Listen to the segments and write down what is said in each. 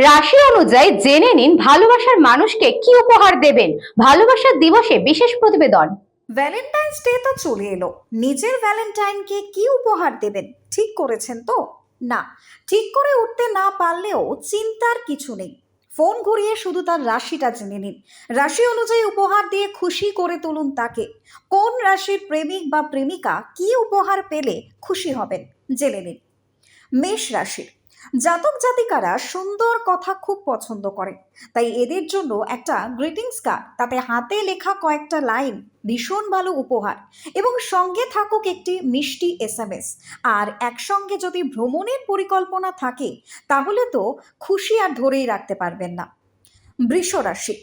রাশি অনুযায়ী জেনে নিন ভালোবাসার মানুষকে কি উপহার দেবেন। ভালোবাসার দিবসে বিশেষ প্রতিবেদন। ভ্যালেন্টাইন্স ডে তো চলে এলো। নিজের ভ্যালেন্টাইনকে কি উপহার দেবেন ঠিক করেছেন তো? না, ঠিক করে উঠতে না পারলেও চিন্তার কিছু নেই। ফোন ঘুরিয়ে শুধু তার রাশিটা জেনে নিন। রাশি অনুযায়ী উপহার দিয়ে খুশি করে তুলুন তাকে। কোন রাশির প্রেমিক বা প্রেমিকা কি উপহার পেলে খুশি হবেন জেনে নিন। মেষ রাশির জাতক জাতিকারা সুন্দর কথা খুব পছন্দ করে, তাই এদের জন্য একটা গ্রিটিংস কার্ড, তাতে হাতে লেখা কয়েকটা লাইন ভীষণ ভালো উপহার, এবং সঙ্গে থাকুক একটি মিষ্টি এসএমএস। আর একসঙ্গে যদি ভ্রমণের পরিকল্পনা থাকে তাহলে তো খুশি আর ধরেই রাখতে পারবেন না। বৃষ রাশি,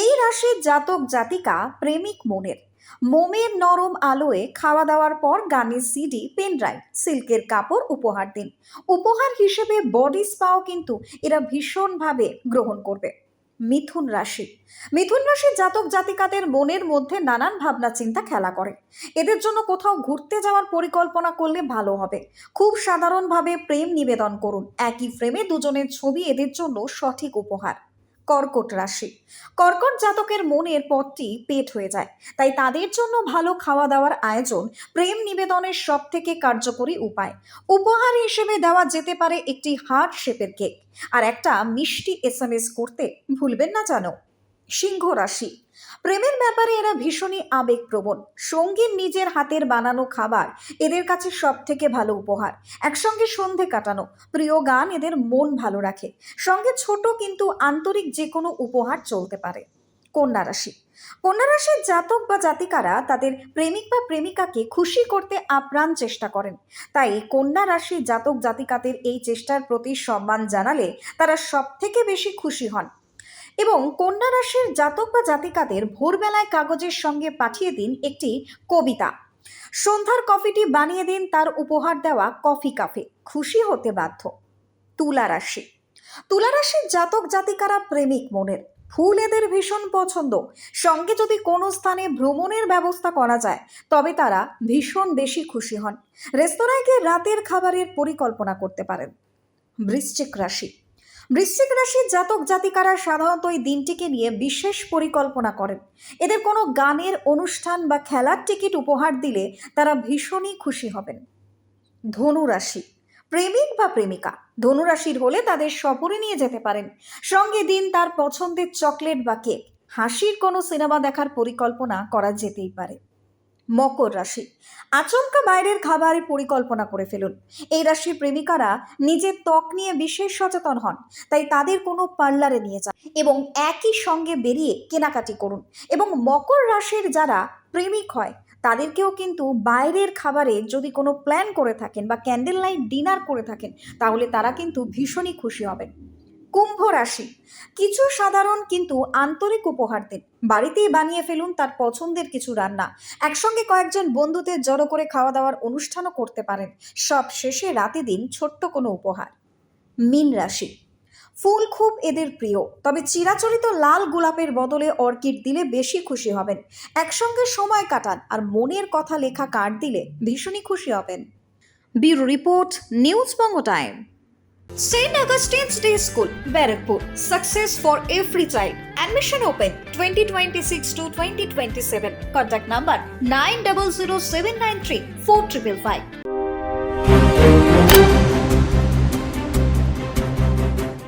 এই রাশির জাতক জাতিকা প্রেমিক মোমের নরম আলোয় খাওয়া দাওয়ার পর গানের সিডি, পেন ড্রাইভ, সিল্কের কাপড় উপহার দিন। উপহার হিসেবে বডি স্পাও কিন্তু এরা ভীষণভাবে গ্রহণ করবে। মিথুন রাশির জাতক জাতিকাদের মনের মধ্যে নানান ভাবনা চিন্তা খেলা করে। এদের জন্য কোথাও ঘুরতে যাওয়ার পরিকল্পনা করলে ভালো হবে। খুব সাধারণভাবে প্রেম নিবেদন করুন, একই ফ্রেমে দুজনের ছবি এদের জন্য সঠিক উপহার। কর্কট জাতকের মনের পথটি পেট হয়ে যায়, তাই তাদের জন্য ভালো খাওয়া দাওয়ার আয়োজন প্রেম নিবেদনের সব থেকে কার্যকরী উপায়। উপহার হিসেবে দেওয়া যেতে পারে একটি হার্ট শেপের কেক, আর একটা মিষ্টি এসএমএস করতে ভুলবেন না জানো। সিংহ রাশি, প্রেমের ব্যাপারে এরা ভীষণই আবেগপ্রবণ। সঙ্গীর নিজের হাতের বানানো খাবার এদের কাছে সব থেকে ভালো উপহার। একসঙ্গে সন্ধে কাটানো, প্রিয় গান এদের মন ভালো রাখে। সঙ্গে ছোট কিন্তু আন্তরিক যে কোনো উপহার চলতে পারে। কন্যা রাশির জাতক বা জাতিকারা তাদের প্রেমিক বা প্রেমিকাকে খুশি করতে আপ্রাণ চেষ্টা করেন, তাই কন্যা রাশির জাতক জাতিকাদের এই চেষ্টার প্রতি সম্মান জানালে তারা সব থেকে বেশি খুশি হন। এবং কন্যা রাশির জাতক বা জাতিকাদের ভোরবেলায় কাগজের সঙ্গে পাঠিয়ে দিন একটি কবিতা। সন্ধ্যার কফিটি বানিয়ে দিন তার উপহার দেওয়া কফি কাপে, খুশি হতে বাধ্য। তুলা রাশির জাতক জাতিকারা প্রেমিক মনের। ফুল এদের ভীষণ পছন্দ। সঙ্গে যদি কোনো স্থানে ভ্রমণের ব্যবস্থা করা যায় তবে তারা ভীষণ বেশি খুশি হন। রেস্তোরাঁয় গিয়ে রাতের খাবারের পরিকল্পনা করতে পারেন। বৃশ্চিক রাশির জাতক জাতিকারা সাধারণত এই দিনটিকে নিয়ে বিশেষ পরিকল্পনা করেন। এদের কোনো গানের অনুষ্ঠান বা খেলার টিকিট উপহার দিলে তারা ভীষণই খুশি হবেন। ধনুরাশি, প্রেমিক বা প্রেমিকা ধনুরাশির হলে তাদের সফরে নিয়ে যেতে পারেন। সঙ্গে দিন তার পছন্দের চকলেট বা কেক। হাসির কোনো সিনেমা দেখার পরিকল্পনা করা যেতেই পারে। মকর রাশি, আচমকা বাইরের খাবারের পরিকল্পনা করে ফেলুন। এই রাশির প্রেমিকারা নিজের ত্বক নিয়ে বিশেষ সচেতন হন, তাই তাদের কোনো পার্লারে নিয়ে যান এবং একই সঙ্গে বেরিয়ে কেনাকাটি করুন। এবং মকর রাশির যারা প্রেমিক হয় তাদেরকেও কিন্তু বাইরের খাবারে যদি কোনো প্ল্যান করে থাকেন বা ক্যান্ডেল লাইট ডিনার করে থাকেন তাহলে তারা কিন্তু ভীষণই খুশি হবেন। কুম্ভ রাশি, কিছু সাধারণ কিন্তু আন্তরিক উপহার দিন। বাড়িতেই বানিয়ে ফেলুন তার পছন্দের কিছু রান্না। একসঙ্গে কয়েকজন বন্ধুদের জড়ো করে খাওয়া দাওয়ার অনুষ্ঠানও করতে পারেন। সব শেষে রাতে দিন ছোট্ট কোনো উপহার। মীন রাশি, ফুল খুব এদের প্রিয়, তবে চিরাচরিত লাল গোলাপের বদলে অর্কিড দিলে বেশি খুশি হবেন। একসঙ্গে সময় কাটান আর মনের কথা লেখা কার্ড দিলে ভীষণই খুশি হবেন। Bureau report, news Banga time. St. Augustine's Day School, Barrackpur. Success for every child. Admission open 2026 to 2027. Contact number 900793 4555.